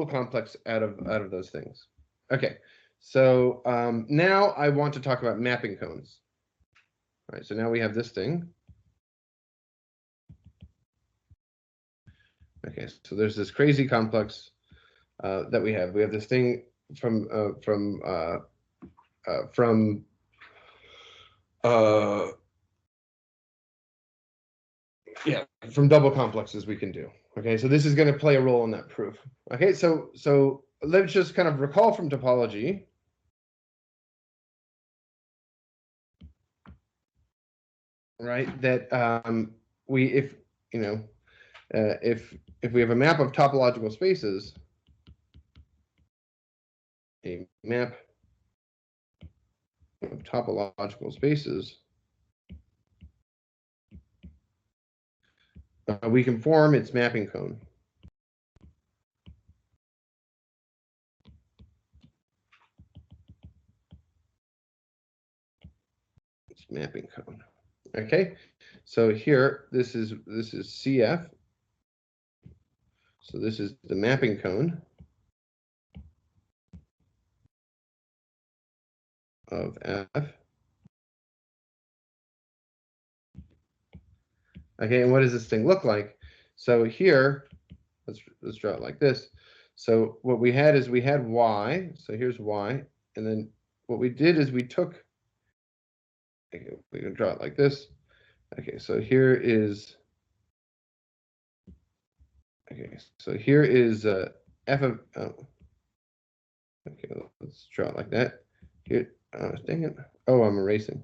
total complex out of those things. Okay, so now I want to talk about mapping cones. All right, so now we have this thing. Okay, so there's this crazy complex that we have. We have this thing from double complexes we can do. Okay, so this is going to play a role in that proof. Okay, so let's just kind of recall from topology. Right, that if we have a map of topological spaces, a map of topological spaces, we can form its mapping cone. Its mapping cone. Okay, so here this is CF. So this is the mapping cone of F. Okay, and what does this thing look like? So here, let's draw it like this. So what we had is we had Y. So here's Y, and then what we did is we took. Okay, we can draw it like this. Okay, so here is. Okay, so here is F of. Oh. Okay, let's draw it like that. Here, dang it. Oh, I'm erasing.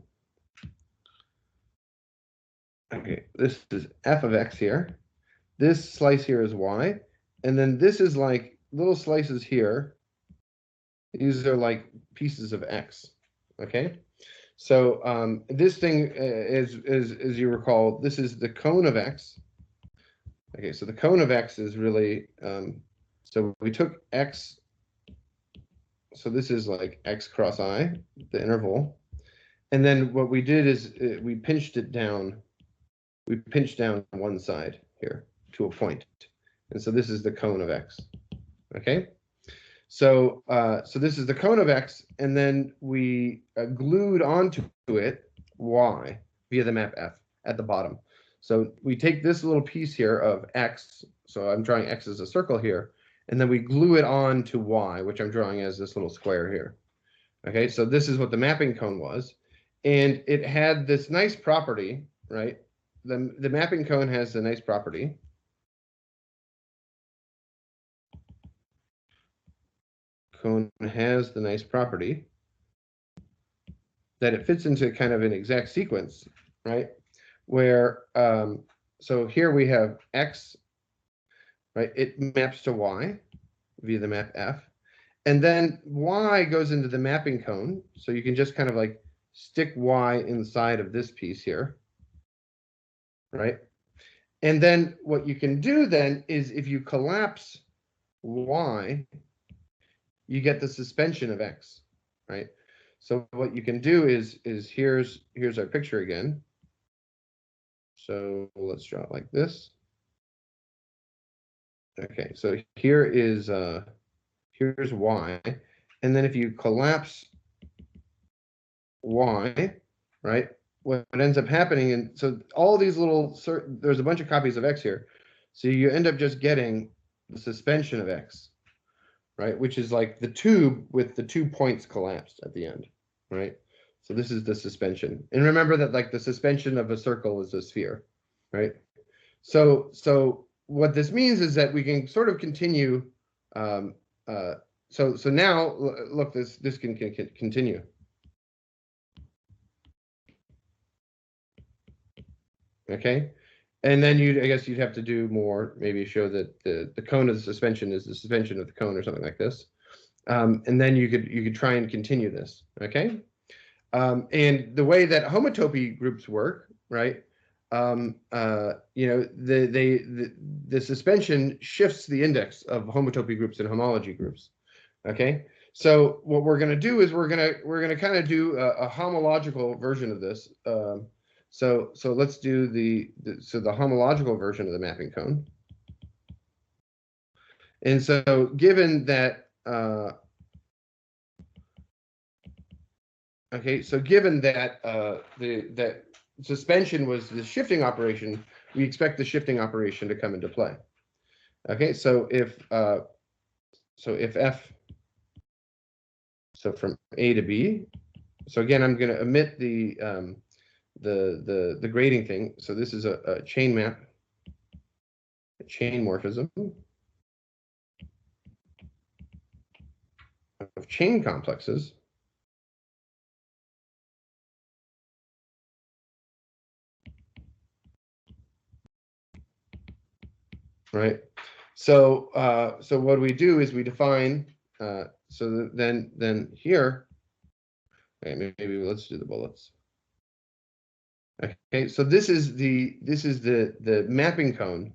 Okay, this is F of X here. This slice here is Y. And then this is like little slices here. These are like pieces of X. Okay. So this thing is, as you recall, this is the cone of X. Okay, so the cone of X is really, so we took X. So this is like X cross I, the interval. And then what we did is we pinched it down. We pinched down one side here to a point. And so this is the cone of X. Okay. So so this is the cone of X, and then we glued onto it Y via the map F at the bottom. So we take this little piece here of X, so I'm drawing X as a circle here, and then we glue it on to Y, which I'm drawing as this little square here. Okay, so this is what the mapping cone was. And it had this nice property, right? The mapping cone has a nice property. Cone has the nice property that it fits into kind of an exact sequence, right? Where, so here we have X, right? It maps to Y via the map F. And then Y goes into the mapping cone. So you can just kind of like stick Y inside of this piece here, right? And then what you can do then is if you collapse Y, you get the suspension of X, right? So what you can do is here's our picture again. So let's draw it like this. Okay, so here is here's Y, and then if you collapse Y, right? What ends up happening, and so all these little there's a bunch of copies of X here, so you end up just getting the suspension of X, right? Which is like the tube with the 2 points collapsed at the end, right? So this is the suspension. And remember that like the suspension of a circle is a sphere, right? So what this means is that we can sort of continue. So now look, this can continue. Okay. And then I guess you'd have to do more, maybe show that the cone of the suspension is the suspension of the cone or something like this. And then you could try and continue this, okay? And the way that homotopy groups work, right? You know, the suspension shifts the index of homotopy groups and homology groups, okay? So what we're going to do is we're going to kind of do a homological version of this. So let's do the homological version of the mapping cone. And so given that, okay, so given that that suspension was the shifting operation, we expect the shifting operation to come into play. Okay, so if F, so from A to B, so again, I'm going to omit the grading thing. So this is a chain map, a chain morphism of chain complexes. Right. So so what we do is we define. So then here, okay, maybe let's do the bullets. Okay, so this is the mapping cone.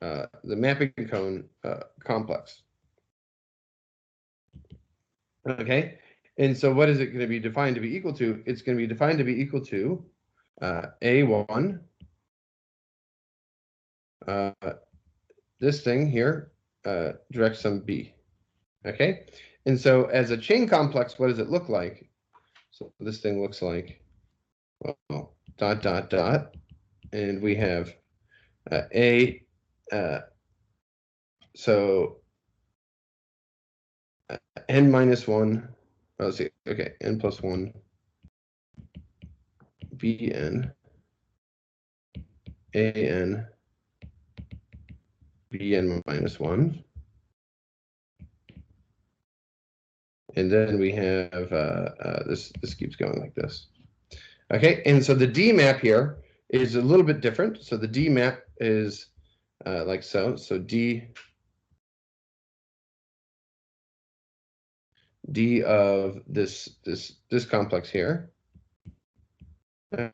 The mapping cone complex. Okay, and so what is it going to be defined to be equal to? It's going to be defined to be equal to A1, this thing here, direct sum B. Okay, and so as a chain complex, what does it look like? So this thing looks like, well, dot, dot, dot, and we have A, so n minus 1, let's see, okay, n plus 1, Bn, An, Bn minus 1. And then we have this keeps going like this. Okay, and so the D map here is a little bit different. So the D map is like so. So D of this complex here.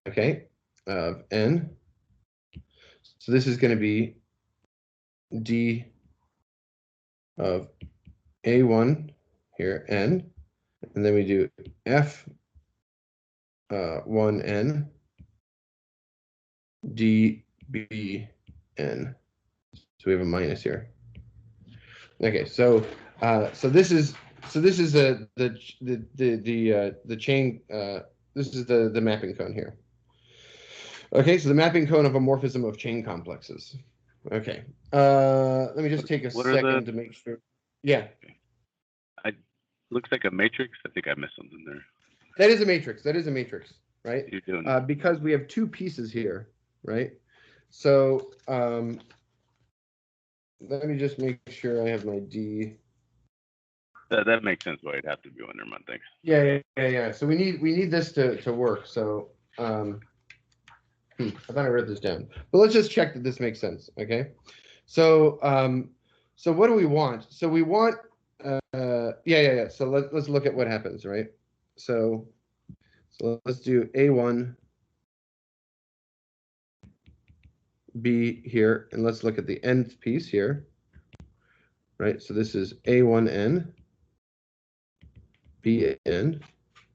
Okay, of n. So this is going to be D of A1 here, n, and then we do F 1n dBn. So we have a minus here. Okay, so this is the chain. This is the mapping cone here. Okay, so the mapping cone of a morphism of chain complexes. Okay, let me just take a second to make sure. Yeah, looks like a matrix. I think I missed something there. That is a matrix. That is a matrix, right? You're doing because we have two pieces here, right? So let me just make sure I have my D. That makes sense why it'd have to be one. Never mind. Thanks. Yeah. So we need this to work. So I thought I wrote this down, but let's just check that this makes sense. Okay. So so what do we want? So we want yeah. So let's look at what happens, right? So let's do A1 B here, and let's look at the nth piece here, right? So this is A1n, Bn,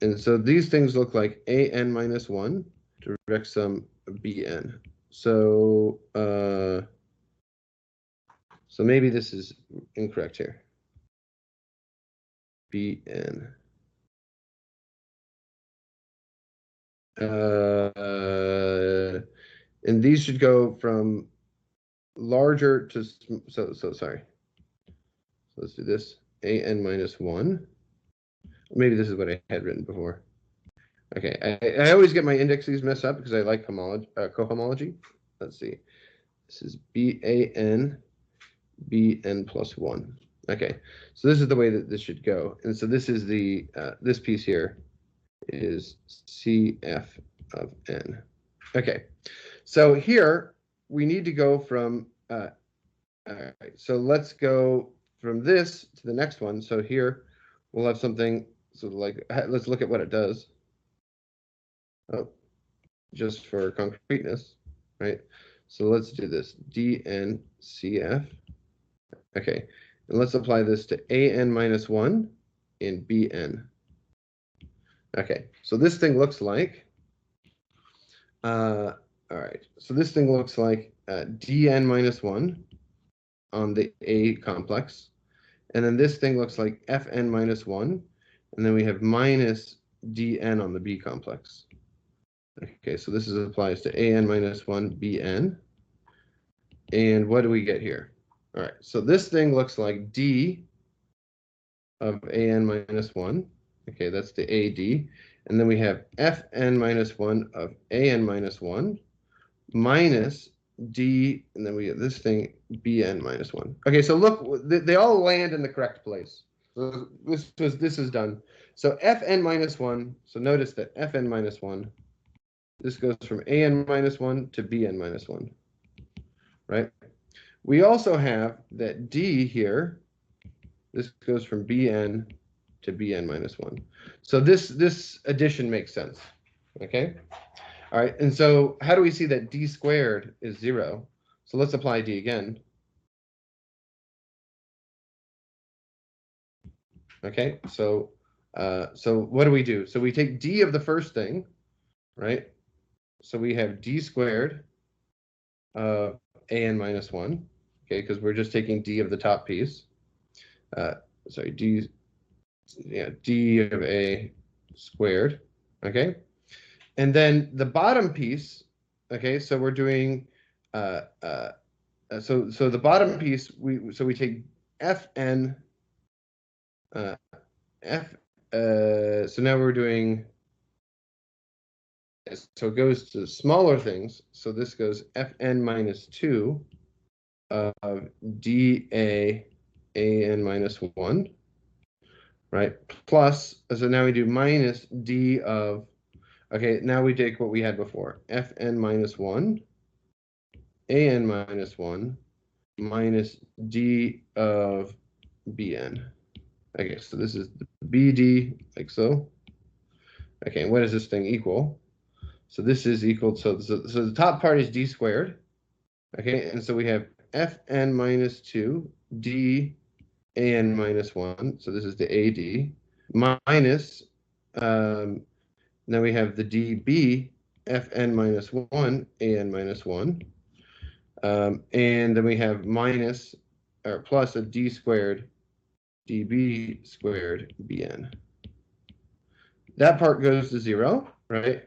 and so these things look like An minus 1 direct sum Bn. So so maybe this is incorrect here. Bn. And these should go from larger to so sorry. So let's do this. An minus 1. Maybe this is what I had written before. Okay, I always get my indexes messed up because I like cohomology. Let's see. This is Ban, Bn plus 1. Okay, so this is the way that this should go. And so this is the, this piece here is Cf of n. Okay, so here we need to go from, all right, so let's go from this to the next one. So here we'll have something sort of like, let's look at what it does. Oh, just for concreteness, right? So let's do this, dNCF. Okay, and let's apply this to An minus 1 in Bn. Okay, so this thing looks like, All right, so this thing looks like dn minus 1 on the A complex. And then this thing looks like fn minus 1. And then we have minus dn on the B complex. Okay, so this applies to an minus 1 bn. And what do we get here? All right, so this thing looks like d of an minus 1. Okay, that's the AD. And then we have fn minus 1 of an minus 1 minus d, and then we get this thing bn minus 1. Okay, so look, they all land in the correct place. So this is done. So fn minus 1, so notice that fn minus 1, this goes from an minus 1 to bn minus 1, right? We also have that d here, this goes from bn to bn minus 1. So this addition makes sense, okay? All right, and so how do we see that d squared is 0? So let's apply d again. Okay, so what do we do? So we take d of the first thing, right? So we have d squared an minus 1, okay, because we're just taking d of the top piece. Sorry, d of a squared, okay? And then the bottom piece, okay, so we're doing, so the bottom piece, we take fn, so now we're doing, so it goes to smaller things. So this goes fn minus 2 of dA an minus 1, right? Plus, so now we do minus d of, okay, now we take what we had before, fn minus 1, an minus 1, minus d of bn. Okay, so this is bd, like so. Okay, and what does this thing equal? So this is equal, so the top part is d squared. Okay, and so we have fn minus 2 d an minus 1. So this is the AD minus, now we have the dB fn minus 1 an minus 1. And then we have minus or plus a d squared dB squared bn. That part goes to 0, right?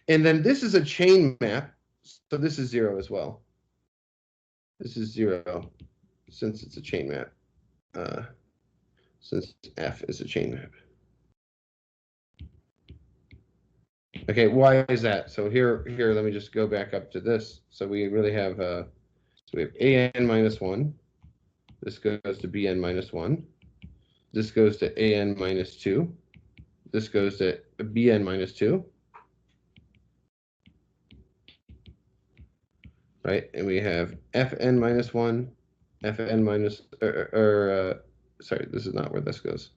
And then this is a chain map, so this is 0 as well. This is 0 since it's a chain map, since F is a chain map. Okay, why is that? So here, let me just go back up to this. So we really have, so we have an minus 1. This goes to bn minus 1. This goes to an minus 2. This goes to bn minus 2. Right, and we have fn minus 1, fn minus, sorry, this is not where this goes.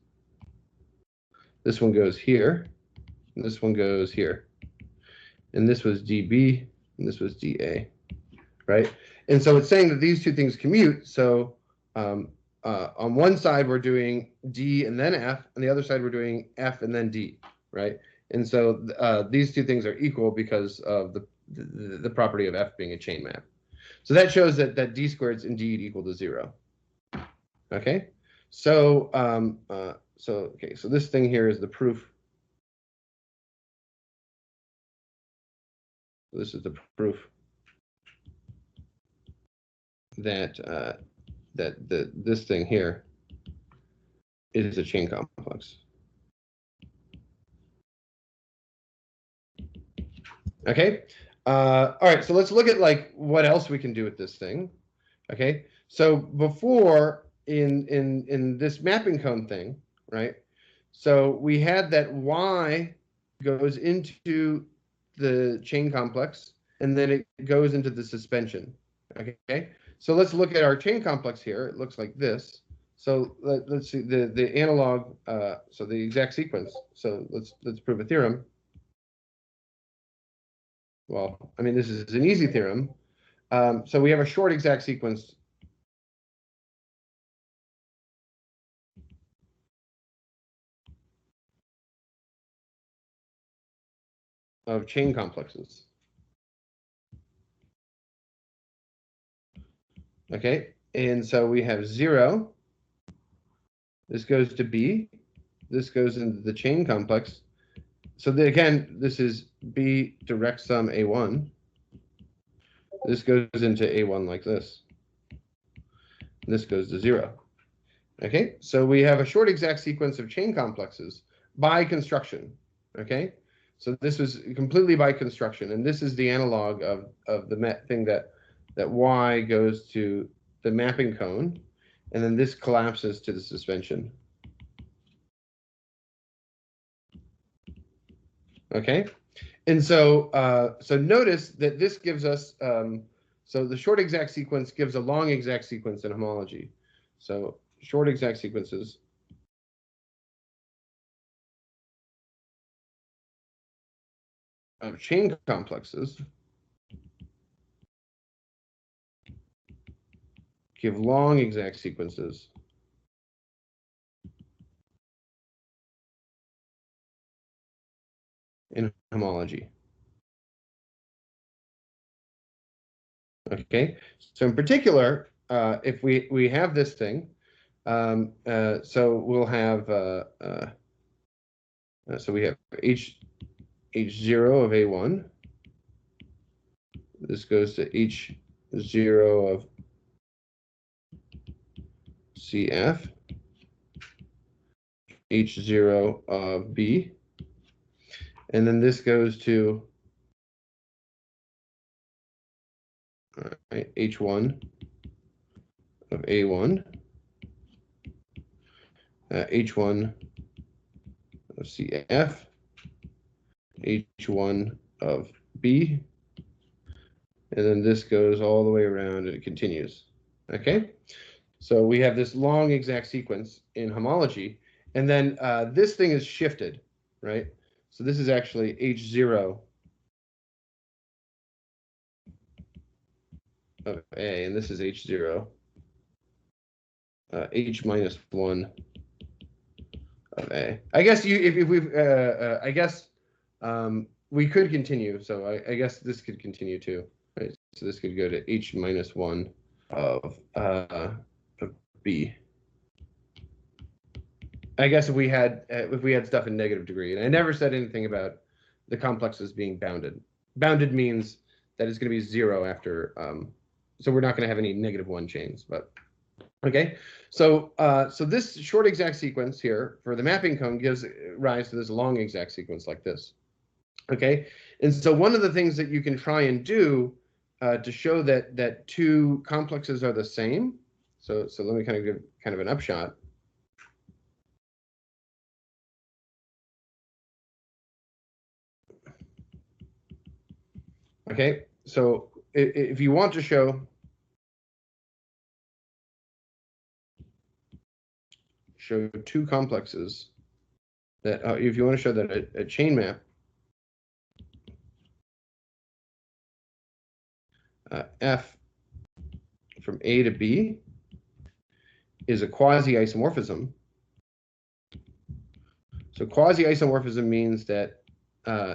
This one goes here, and this one goes here. And this was dB, and this was dA, right? And so it's saying that these two things commute. So on one side, we're doing D and then F, and the other side, we're doing F and then D, right? And so these two things are equal because of the property of F being a chain map. So that shows that D squared is indeed equal to 0. Okay, so so this thing here is the proof. This is the proof that this thing here is a chain complex. Okay. All right. So let's look at like what else we can do with this thing. Okay. So before in this mapping cone thing, right? So we had that Y goes into the chain complex, and then it goes into the suspension. Okay. So let's look at our chain complex here. It looks like this. So let's see the analog. So the exact sequence. So let's prove a theorem. Well, I mean, this is an easy theorem. So we have a short exact sequence of chain complexes. Okay, and so we have 0. This goes to B. This goes into the chain complex. So again, this is B direct sum A1. This goes into A1 like this. This goes to 0. Okay, so we have a short exact sequence of chain complexes by construction. Okay, so this was completely by construction, and this is the analog of the thing that Y goes to the mapping cone, and then this collapses to the suspension. Okay, and so so notice that this gives us so the short exact sequence gives a long exact sequence in homology. So short exact sequences of chain complexes give long exact sequences in homology. Okay, so in particular, if we have this thing, so we'll have so we have H0 of A1. This goes to H0 of CF, H0 of B, and then this goes to H1 of A1, H1 of CF, H1 of B, and then this goes all the way around and it continues. Okay, so we have this long exact sequence in homology, and then this thing is shifted, right? So this is actually H0 of A, and this is H0, H minus 1 of A. I guess if we've, I guess we could continue. So I guess this could continue too, right? So this could go to H minus 1 of B. I guess if we had stuff in negative degree, and I never said anything about the complexes being bounded. Bounded means that it's going to be 0 after, so we're not going to have any -1 chains. But okay, so so this short exact sequence here for the mapping cone gives rise to this long exact sequence like this. Okay, and so one of the things that you can try and do to show that two complexes are the same. So let me kind of give kind of an upshot. Okay, so if you want to show two complexes that if you want to show that a chain map F from A to B is a quasi-isomorphism. So quasi-isomorphism means that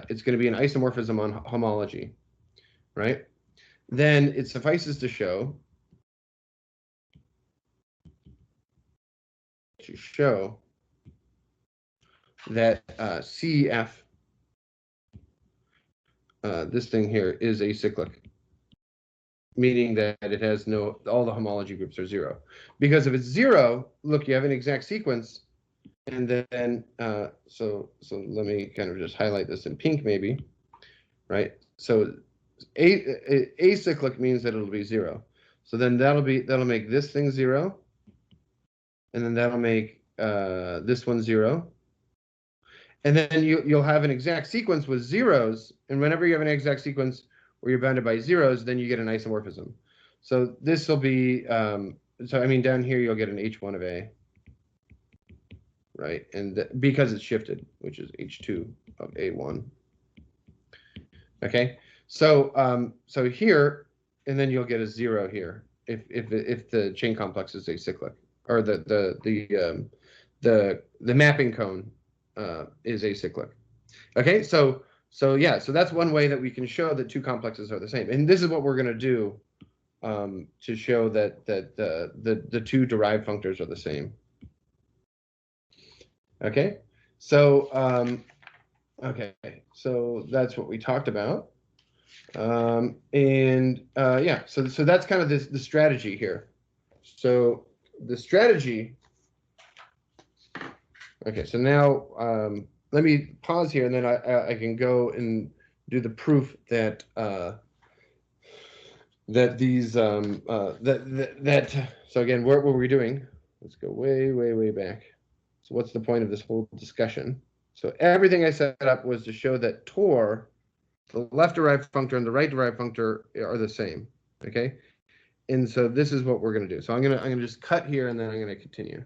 it's going to be an isomorphism on homology, right? Then it suffices to show that CF, this thing here, is acyclic, meaning that it has all the homology groups are 0. Because if it's 0, look, you have an exact sequence, and then so let me kind of just highlight this in pink maybe, right? So acyclic means that it'll be 0. So then that'll make this thing 0, and then that'll make this one 0. And then you'll have an exact sequence with zeros, and whenever you have an exact sequence where you're bounded by zeros, then you get an isomorphism. So this will be, so I mean, down here you'll get an H1 of A, right? And because it's shifted, which is H2 of A1. Okay, so so here, and then you'll get a 0 here if the chain complex is acyclic, or the mapping cone is acyclic. Okay, so yeah, so that's one way that we can show that two complexes are the same, and this is what we're going to do to show that the two derived functors are the same. Okay, so okay, so that's what we talked about. Yeah, so that's kind of the strategy here. So the strategy. Okay, so now let me pause here, and then I can go and do the proof that that these so again, what were we doing? Let's go way back. So what's the point of this whole discussion? So everything I set up was to show that Tor, the left derived functor and the right derived functor are the same. Okay, and so this is what we're going to do. So I'm gonna just cut here, and then I'm going to continue.